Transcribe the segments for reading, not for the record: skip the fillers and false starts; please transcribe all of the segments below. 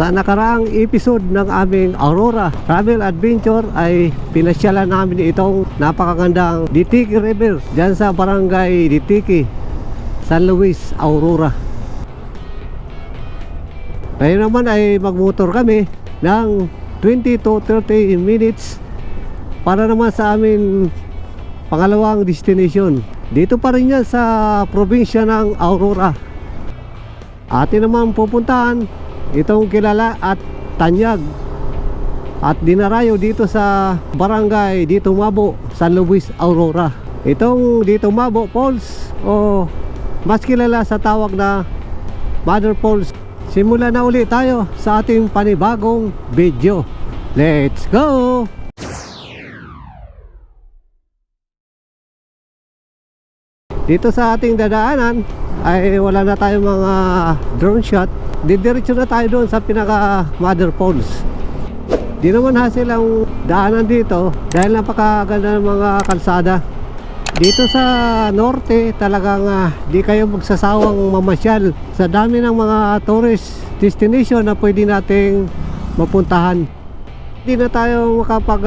Sa nakaraang episode ng aming Aurora Travel Adventure ay pinasyalan namin itong napakagandang Ditiki River dyan sa barangay Ditiki, San Luis, Aurora. Ngayon naman ay magmotor kami ng 20 to 30 minutes para naman sa amin pangalawang destination. Dito pa rin yan sa probinsya ng Aurora. Atin naman pupuntahan itong kilala at tanyag at dinarayo dito sa barangay Dito Mabo, San Luis, Aurora. Itong Dito Mabo Falls o mas kilala sa tawag na Mother Falls. Simulan na ulit tayo sa ating panibagong video. Let's go! Dito sa ating dadaanan ay wala na tayong mga drone shot. Didiretso na tayo doon sa pinaka Mother Falls. Di naman hassle ang daanan dito dahil napakaganda ng mga kalsada. Dito sa norte talagang di kayo magsasawang mamasyal sa dami ng mga tourist destination na pwede nating mapuntahan. Hindi na tayo makapag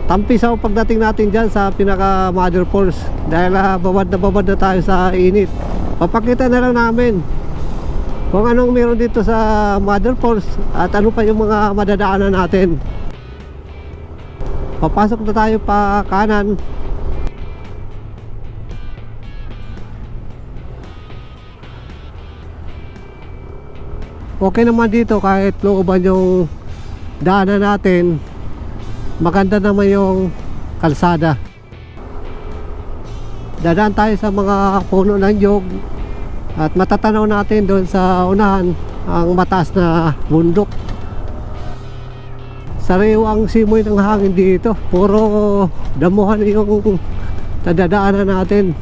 tampisaw pagdating natin dyan sa pinaka Mother Falls dahil babad na tayo sa init. Papakita na lang namin kung anong meron dito sa Mother Falls at ano pa yung mga madadaanan natin. Papasok na tayo pa kanan. Okay naman dito kahit looban yung daanan natin. Maganda naman yung kalsada. Dadaan tayo sa mga puno ng nyog at matatanaw natin doon sa unahan ang mataas na bundok. Sariwang simoy ng hangin dito. Puro damuhan yung nadadaanan natin.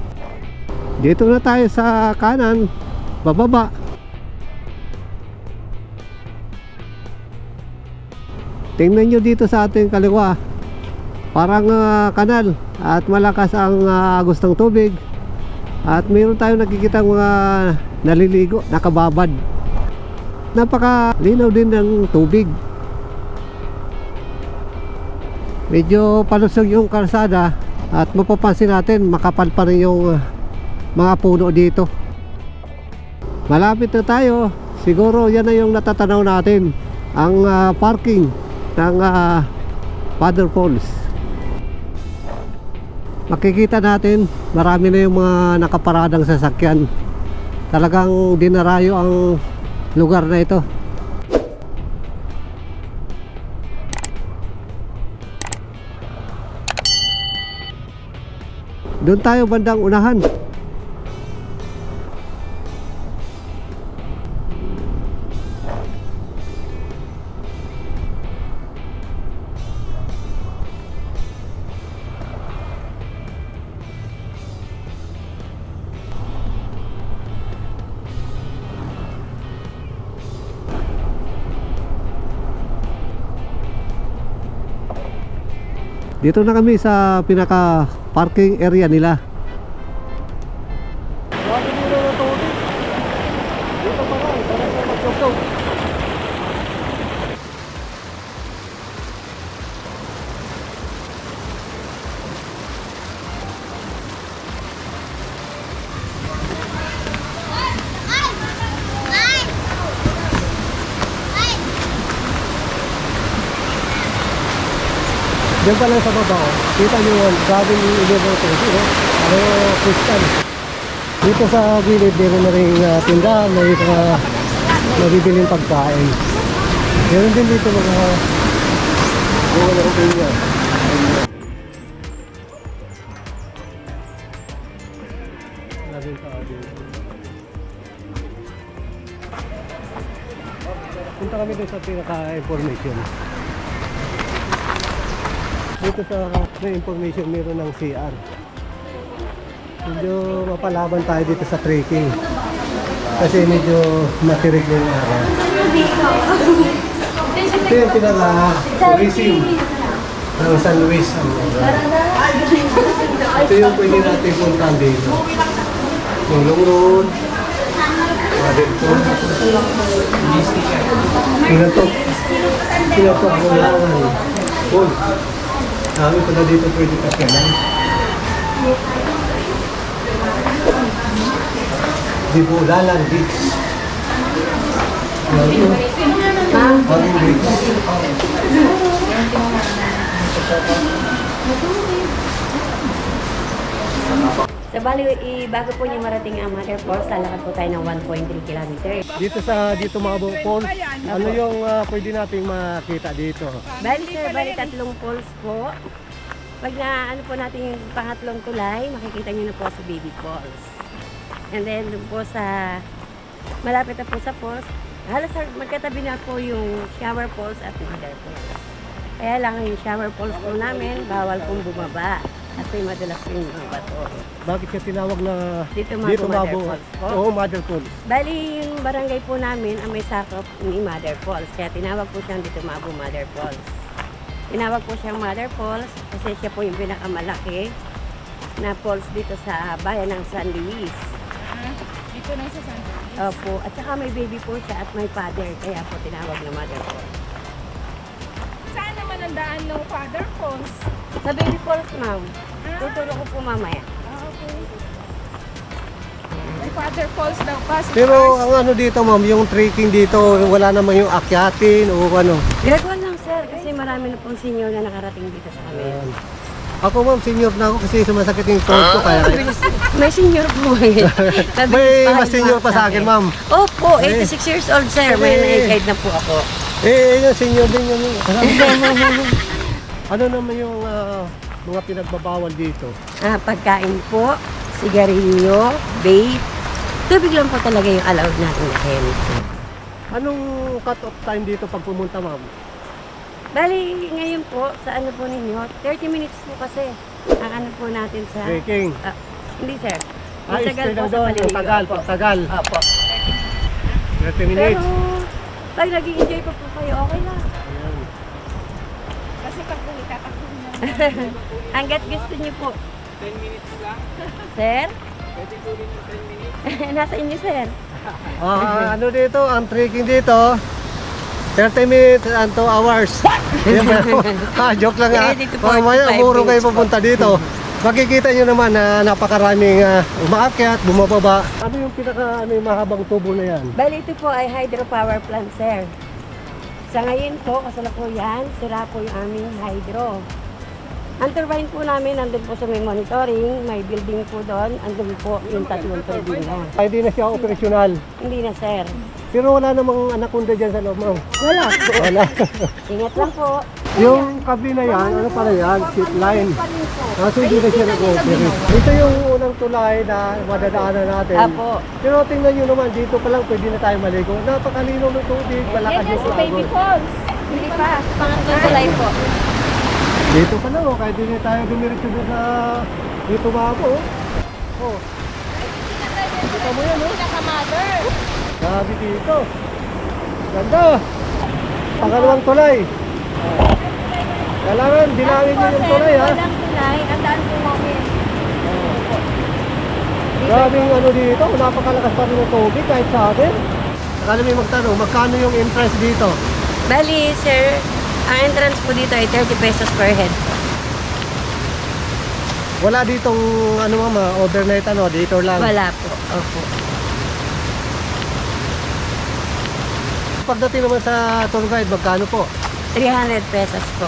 Dito na tayo sa kanan, bababa. Tingnan nyo dito sa ating kaliwa. Parang kanal at malakas ang agos ng tubig. At mayroon tayong nakikita mga naliligo, nakababad. Napakalinaw din ng tubig. Medyo palusog yung kalsada at mapapansin natin makapal pa rin yung mga puno dito. Malapit na tayo. Siguro yan na yung natatanaw natin. Ang parking ng Mother Falls. Makikita natin marami na yung mga nakaparadang sasakyan. Talagang dinarayo ang lugar na ito. Doon tayo bandang unahan. Dito na kami sa pinaka parking area nila. Dito pa lang, parang magsugsog. Diyan pa lang sa baba, kita nyo yun, grabing iliver ito. Ano, kristal. Dito sa gilid, meron na rin tindahan, may mga nabibiling pagkain. Meron din dito mga niya. Punta kami dun sa pinaka-information. Dito sa information meron ng CR. Medyo mapalaban tayo dito sa trekking kasi medyo matirig yung area. Ito yung pinaka-tourism ng San Luis. Ito yung pwede natin puntahan dito. Long Road, Mother Paul. Tingnan to. Tingnan to ako lang. Paul. Dami pala dito pwede pasyalan. Di po lalang beach. Bagong beach. So, bali, bago po niyo marating ang Mother Falls, lalakad po tayo ng 1.3 kilometers. Dito mga falls, ano yung pwede nating makita dito? Bali, sir, bali tatlong falls po. Pag na ano po natin yung pangatlong tulay, makikita niyo na po sa Baby Falls. And then, dun po sa, malapit na po sa falls, halos magkatabi na po yung shower falls at Mother Falls. Kaya lang yung shower falls po namin, bawal pong bumaba. Kasi madalas po yung mga bato. Bakit siya tinawag na Dito Mother Falls po. Oo, Mother Falls. Bali, yung barangay po namin ang may sakop ni Mother Falls. Kaya tinawag po siyang Dito Mabo Mother Falls. Tinawag po siyang Mother Falls kasi siya po yung pinakamalaki na falls dito sa bayan ng San Luis. Dito na sa San Luis. Opo. At saka may baby po siya at may father. Kaya po tinawag na Mother Falls. Saan naman ang daan ng Father Falls? Sa Baby Falls, ma'am. Tuturo ko po mamaya. Okay. May Father Falls daw pa. Pero ang ano dito ma'am, yung trekking dito, wala naman yung akyatin o ano. Ginagawa lang, sir. Kasi marami na pong senior na nakarating dito sa amin. Ako ma'am, senior na ako kasi sumasakit yung throat ko kaya. May senior po eh. May mas senior pa sa akin ma'am. Opo, 86 years old, sir. May na-guide na po ako. Yung senior din yun. Ano naman yung mga pinagbabawal dito? Pagkain po, sigarilyo, vape. Tubig lang po talaga yung allowed natin na Anong cut-off time dito pag pumunta ma'am? Bali, ngayon po, sa ano po ninyo, 30 minutes po kasi ang ano po natin sa... Trekking. Hindi, sir. Stay lang doon, paliligo. tagal, Opo. tagal. Opo. 30 minutes. Pero, pag nag-i-enjoy pa po kayo, okay lang. Ayan. Kasi pag tatakbo na. Hanggat gusto niyo po. 10 minutes lang. Sir? Pwede po rin yung 10 minutes. Nasa inyo, sir. Ano dito, ang trekking dito, 30 minutes and 2 hours. Joke lang ha. Dito po, Mamaya, 5 umuro kayo minutes po. pupunta dito. Makikita nyo naman na napakaraming umaakyat, bumababa. Ano yung yung mahabang tubo na yan? Bali, ito po ay hydropower plant, sir. Sa ngayon po, kasalukuyan, sira po yung aming hydro. Ang turbine po namin, nandun po sa may monitoring, may building po doon, andun po yung tatlong turbina. Ay, hindi na siya operasyonal. Hindi na, sir. Pero wala namang anaconda dyan sa loob mo. Wala po. Wala. Ingat lang po. Yung kabi na yan, ano pala yan? Ship line. Pa rin po. Kaso hindi na siya nag-operate. Ito yung unang tulay na madadaanan natin. Apo. Pero tingnan nyo naman, dito pa lang pwede na tayo maligo. Napakalino ng tubig, malakas Yan yung sa Baby agos. Falls. Hindi pa. Pangatlong tulay po. Dito pa lang, kahit hindi na tayo dumiretso doon sa dito mabo. Oh, kita mo yan, oh. Pinaka-mother. Grabe dito. Ganda. Pangalawang tulay. Kailangan, bilangin nyo yung tulay, ha. Walang tulay. Ang daan po namin. Grabe yung ano dito, napakalakas pa rin ng tubig kahit sa atin. Akala may magtanong, magkano yung entrance dito? Bali, sir, ang entrance po dito ay 30 pesos per head. Wala ditong ano mama, overnight ano, dito lang. Wala po. Opo. Pagdating naman sa tour guide, magkano po? 300 pesos po.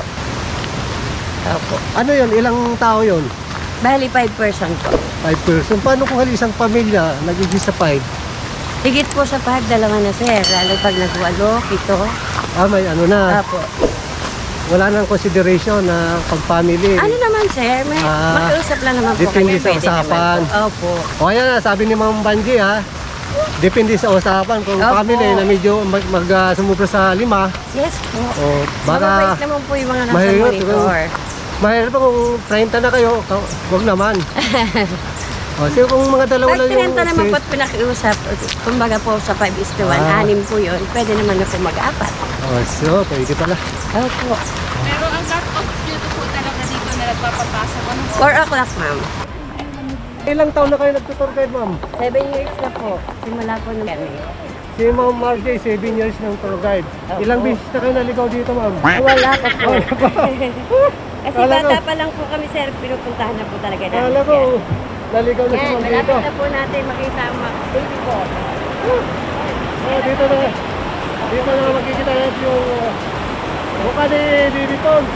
Opo. Ano yun? Ilang tao yun? Bali, 5 person po. 5 person. Paano kung isang pamilya nagiging sa 5? Higit po sa 5, dalawa na, sir. Lalo pag nagwalo, 7. May ano na. Opo. Wala nang consideration na pag-family. Ano naman, sir? May makiusap lang naman po depende kami. sa Pwede usapan. naman po. Opo. O ayan na, sabi ni Ma'am Banji ha. Depende sa usapan. Kung Opo. family na medyo sumubra sa 5. Yes po. O baka Mababait naman po yung mga nasa mahirap, monitor. mahirap pa kung 30 na kayo. Huwag naman. O, so kung mga dalawa Pag lang yung... tinenta naman po at pinakiusap, kumbaga po sa 5:1, 6 po yun, pwede naman na po mag-apat. O, so pwede pala. Opo. Pero ang cut-off dito po talaga dito na nagpapapasok. Ano po? 4 o'clock, ma'am. Ilang taon na kayo nagtutur guide, ma'am? 7 years na po. Simula po nung kami. Si Ma'am Marjay, 7 years ng tour guide. Ilang beses na kayo naligaw dito, ma'am? Wala pa po. Kasi Kala ko- bata pa lang po kami, sir. Pinupuntahan na po talaga namin. Kala ko, siya. naligaw na si Yan, ma'am dito. malapit na po natin makita ang baby po. Oh, dito na. Dito na makikita natin yung mukha ni Baby Pons.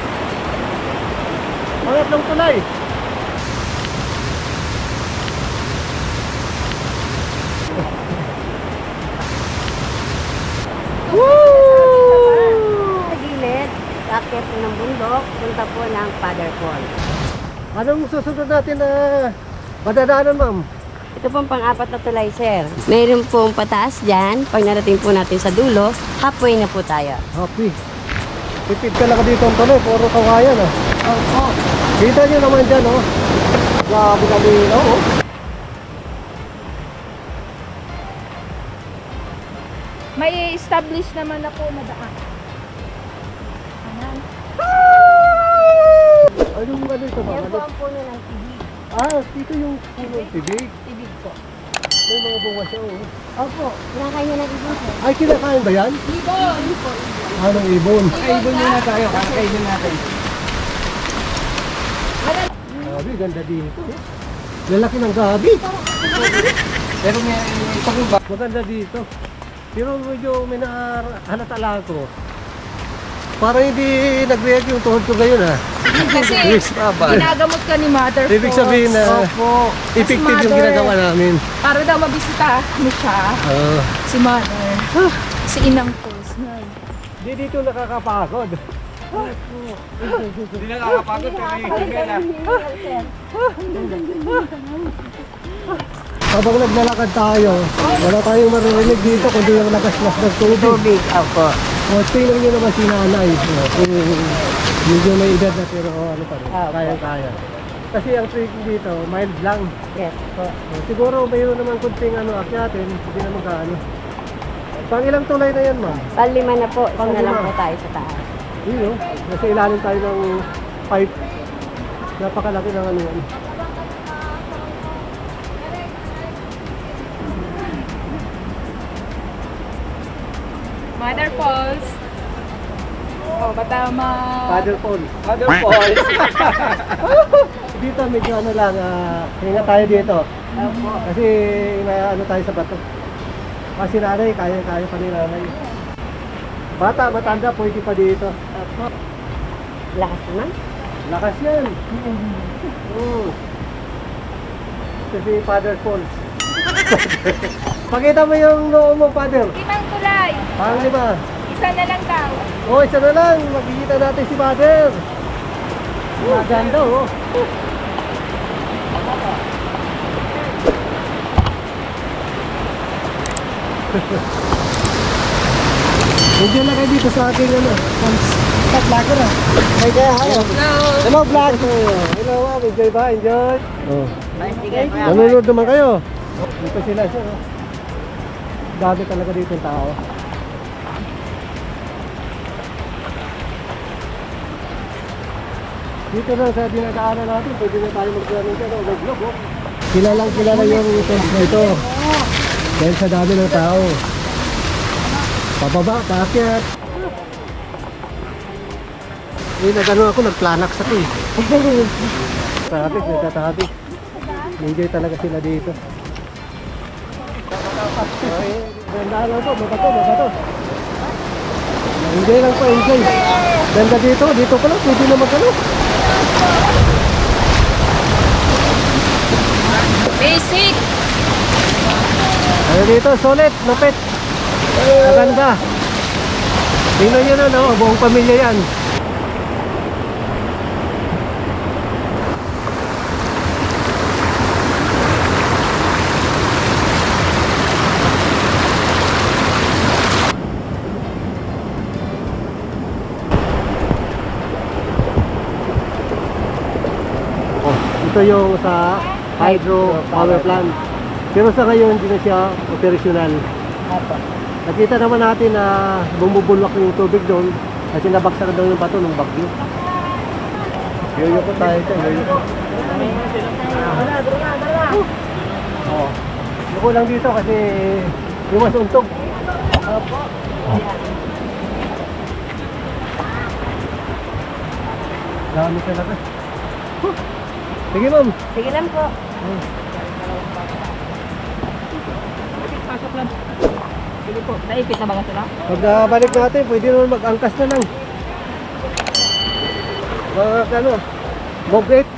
Pangatlong tulay. Woo! Sa gilid, akit po ng bundok, punta po ng Father Fall. Anong susunod natin na madadaanan, ma'am? Ito pong pang-apat na tulay, sir. Mayroon pong pataas dyan. Pag narating po natin sa dulo, halfway na po tayo. Happy. Tipid ka lang dito ang tuloy, puro kawayan ah. Opo. Kita nyo naman dyan oh. Grabe kami oh. May establish naman na po na daan. Ayan. Anong ano ito ba? Yan po Ano? ang puno ng tibig. Ah, dito yung puno tibig. Tibig po. May mga bunga siya oh. Opo. Kinakain niya ng ibon, sir. Ay, kinakain ba yan? Ibon! Anong ibon? Ibon muna tayo, kakaibon natin. Grabe, ganda dito. oh. Lalaki ng gabi. Pero may pagkuba. Maganda dito. Pero medyo may nahalatala ko. Parang hindi nag-react yung tuhod ko ngayon ha. Kasi ginagamot ka ni Mother Ibig Falls. sabihin na Opo. effective Kasi yung Mother, ginagawa namin. Para daw mabisita mo siya, Oo. si Mother. Si Inang Falls. Di dito nakakapagod. Hindi nakakapagod pero yung Habang naglalakad tayo, wala tayong maririnig dito kundi yung lagas-las ng tubig. Opo. O, tingnan nyo naman si nanay. O, kung medyo may edad na pero ano pa rin, kaya-kaya. Kasi ang trekking dito, mild lang. Yes po. O, siguro mayroon naman kunting akyatin, hindi naman kaano. Pang ilang tulay na yan, ma'am? Panlima na po. Isa na lang Panglima. po tayo sa taas. Yun o, nasa ilalim tayo ng pipe. Napakalaki ng ano yan. Mother Falls. Oh, batama. Father Paul. Mother Falls. Dito medyo ano lang, hinga tayo dito. Kasi ano tayo sa bato. Kasi nanay, kaya pa ni nanay. Bata, matanda, pwede pa dito. Opo. Lakas naman. Lakas yan. Oo. Kasi Father Falls. Pakita mo yung noo mo, Father. Inang tulay. Panglima. Isa na lang daw. Oh, isa na lang. Makikita natin si Father. Maganda, oh. Medyo na kayo dito sa aking ano. Vlogger ah. Ay, kaya hayo. Hello, vlog. Hello, ma'am. Enjoy ba? Enjoy. Oh. Nanonood naman kayo. Dito sila siya. Oh. Dami talaga dito yung tao. Dito na sa dinadaanan natin, pwede na tayo mag-vlog dyan, mag-vlog, oh. Kilalang kilala yung tent na ito. Dahil sa dami ng tao. Pababa, paakyat. Nag-ano ako, nag-planax ako eh. Traffic, nagka-traffic. Enjoy talaga sila dito. Okay, ganda lang po, mabato. Enjoy lang po, enjoy. Ganda dito pa lang, pwede na mag-ano. Basic. Ano dito, solid, lupit. Maganda. Tingnan nyo na, no? Buong pamilya yan. Oh, ito yung sa hydro power plant. Pero sa ngayon, hindi na siya operasyonal. Nakita naman natin na bumubulwak yung tubig doon kasi nabagsak daw yung bato ng bagyo. Yoyo ko tayo ito, yoyo ko. Oo. Yung lang dito kasi iwas untog. Opo. Ayan. Dami talaga. Sige ma'am. Sige lang po. Pasok lang. Sige po. Naipit na ba sila? Pag balik natin, pwede naman mag-angkas na lang. Mga ano, bogate.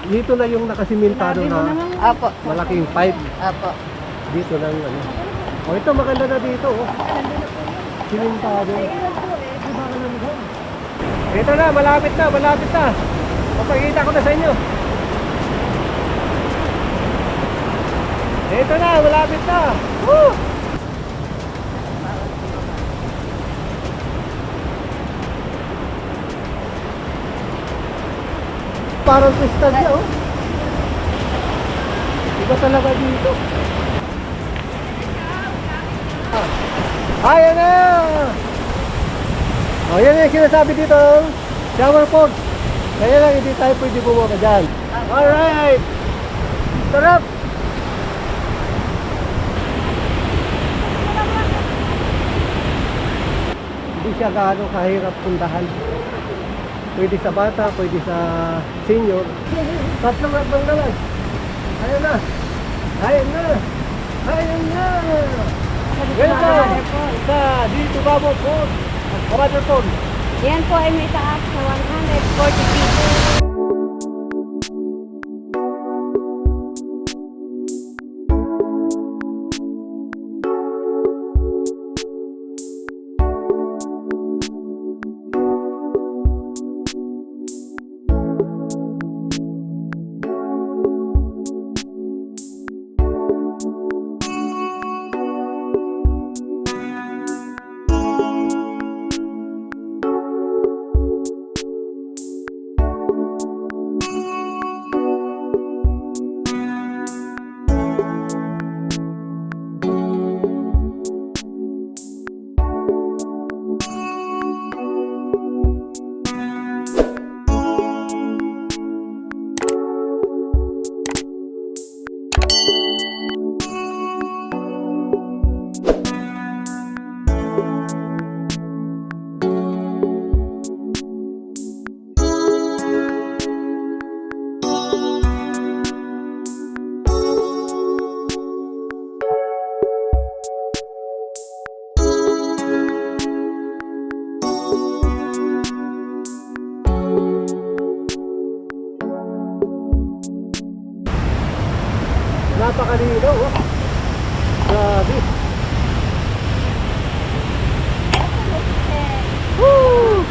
Dito na yung nakasimentado na Opo. malaking pipe. Opo. Dito lang ano. O ito maganda na dito. Oh. Simentado. Ito na, malapit na, malapit na. Papakita ko na sa inyo. Ito na, malapit na. Woo! Parang kristal siya, oh. Iba talaga dito. Ayan na! O, yan yung sinasabi dito, shower port. Kaya lang, hindi tayo pwede bumaba dyan. Alright! Sarap! Hindi siya gaano kahirap puntahan. Pwede sa bata, pwede sa senior. Tatlong ragbang naman. Ayan na! Ayan na! Ayan na! Welcome sa dito Babo Port at Mother Port. Yan po ay may taas na 140 feet. Napakalino, oh. Grabe. Woo!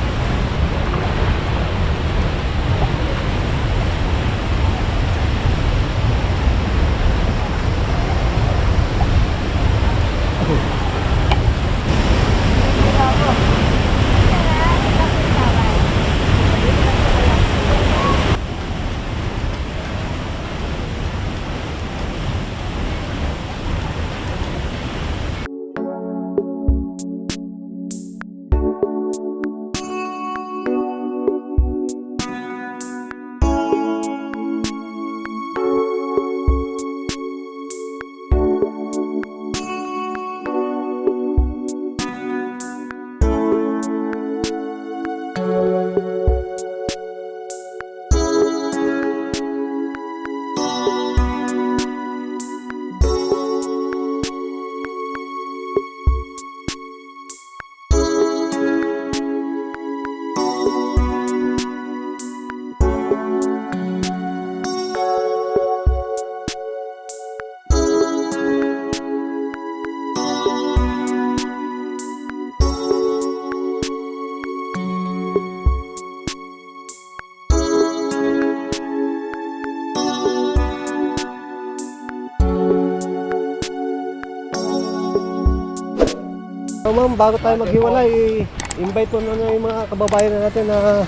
So, ma'am, bago tayo maghiwalay, invite mo na yung mga kababayan natin na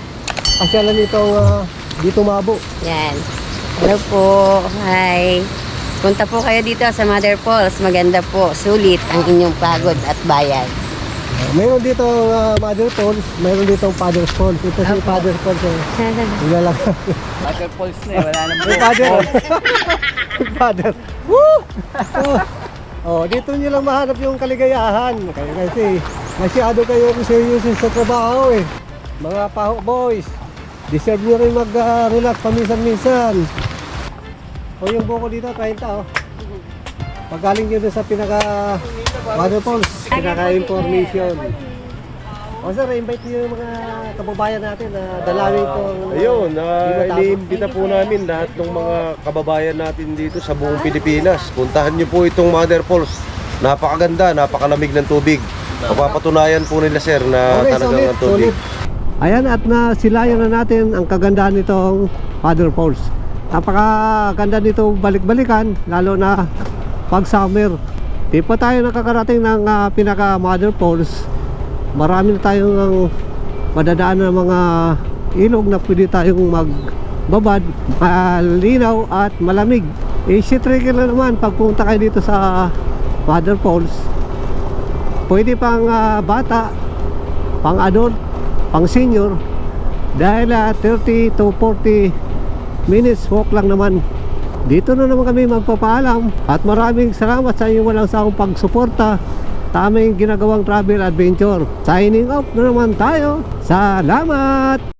pasyalan nitong dito Mabo. Yan. Hello po. Hi. Punta po kayo dito sa Mother Falls. Maganda po. Sulit ang inyong pagod at bayad. Mayroon dito Mother Falls, mayroon dito Father's Falls. Ito si Father's Falls. Wala lang. Water falls na eh, wala nang Father. Father. Woo! Dito nyo lang mahanap yung kaligayahan. Kasi masyado kayo seryoso sa trabaho eh. Mga paho boys, deserve nyo rin mag-relax paminsan-minsan. Yung buko dito, 30 oh. Pagaling nyo doon sa Mother Falls, pinaka-information. Sir, invite niyo yung mga kababayan natin na dalawin itong... Ayun, iniimbita po namin lahat ng mga kababayan natin dito sa buong Pilipinas. Puntahan niyo po itong Mother Falls. Napakaganda, napakalamig ng tubig. Mapapatunayan po nila sir na talagang ang tubig. Ayan, at nasilayan na natin ang kagandahan nitong Mother Falls. Napakaganda nito balik-balikan, lalo na pag summer. Di pa tayo nakakarating ng pinaka-Mother Falls. Marami na tayong madadaan ng mga ilog na pwede tayong magbabad, malinaw at malamig. Easy tricky na naman pagpunta kayo dito sa Mother Falls. Pwede pang bata, pang adult, pang senior, dahil 30 to 40 minutes walk lang naman. Dito na naman kami magpapaalam at maraming salamat sa inyong walang sawang pagsuporta sa aming ginagawang travel adventure. Signing off na naman tayo. Salamat!